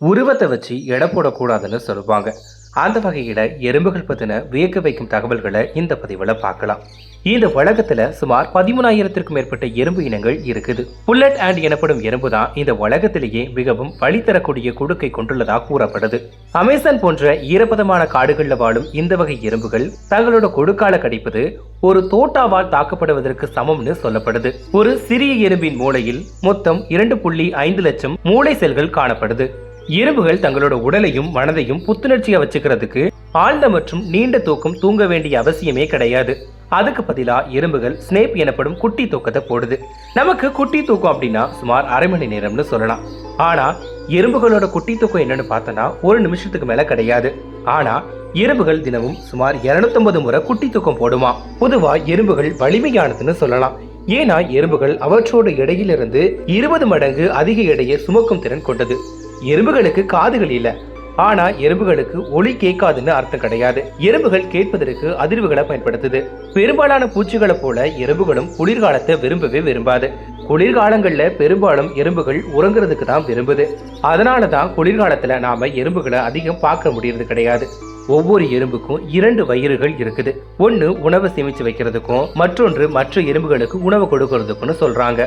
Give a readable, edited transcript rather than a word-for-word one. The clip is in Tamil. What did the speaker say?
உருவத்தை வச்சு எடை போடக்கூடாதுன்னு சொல்லுவாங்க. அந்த வகையில எறும்புகள் பத்தின வியக்க வைக்கும் தகவல்களை இந்த பதிவுல பார்க்கலாம். இந்த உலகத்துல சுமார் 13,000க்கும் மேற்பட்ட எறும்பு இனங்கள் இருக்குது. புல்லட் அண்ட் எனப்படும் எறும்பு தான் இந்த உலகத்திலேயே மிகவும் வழி தரக்கூடிய கொடுக்கை கொண்டுள்ளதா கூறப்படுது. அமேசான் போன்ற ஈரப்பதமான காடுகள்ல வாழும் இந்த வகை எறும்புகள் தங்களோட கொடுக்கால கடிப்பது ஒரு தோட்டாவால் தாக்கப்படுவதற்கு சமம்னு சொல்லப்படுது. ஒரு சிறிய எறும்பின் மூளையில் மொத்தம் 2.5 லட்சம் மூளை செல்கள் காணப்படுது. எறும்புகள் தங்களோட உடலையும் மனதையும் புத்துணர்ச்சியா வச்சுக்கிறதுக்கு ஆழ்ந்த மற்றும் நீண்ட தூக்கம் தூங்க வேண்டிய அவசியமே கிடையாது. அதுக்கு பதிலா எறும்புகள் ஸ்னேப் எனப்படும் குட்டி தூக்கத்தை போடுது. நமக்கு குட்டி தூக்கம் அப்படின்னா சுமார் அரை மணி நேரம்னு சொல்லலாம். ஆனா எறும்புகளோட குட்டி தூக்கம் என்னன்னு பார்த்தோம்னா 1 நிமிஷத்துக்கு மேல கிடையாது. ஆனா எறும்புகள் தினமும் சுமார் 250 முறை குட்டி தூக்கம் போடுமா. பொதுவா எறும்புகள் வலிமையானதுன்னு சொல்லலாம். ஏன்னா எறும்புகள் அவற்றோட எடையிலிருந்து 20 மடங்கு அதிக எடையை சுமக்கும் திறன் கொண்டது. எறும்புகளுக்கு காதுகள் இல்ல, ஆனா எறும்புகளுக்கு ஒலி கேட்காதுன்னு அர்த்தம் கிடையாது. எறும்புகள் கேட்பதற்கு அதிர்வுகளை பயன்படுத்துது. பெரும்பாலான பூச்சிகளை போல எறும்புகளும் குளிர்காலத்தை விரும்பவே விரும்பாது. குளிர்காலங்கள்ல பெரும்பாலும் எறும்புகள் உறங்குறதுக்கு தான் விரும்புது. அதனாலதான் குளிர்காலத்துல நாம எறும்புகளை அதிகம் பார்க்க முடியறது கிடையாது. ஒவ்வொரு எறும்புக்கும் 2 வயிறுகள் இருக்குது. ஒன்னு உணவை சேமிச்சு வைக்கிறதுக்கும், மற்றொன்று மற்ற எறும்புகளுக்கு உணவு கொடுக்கறதுக்குன்னு சொல்றாங்க.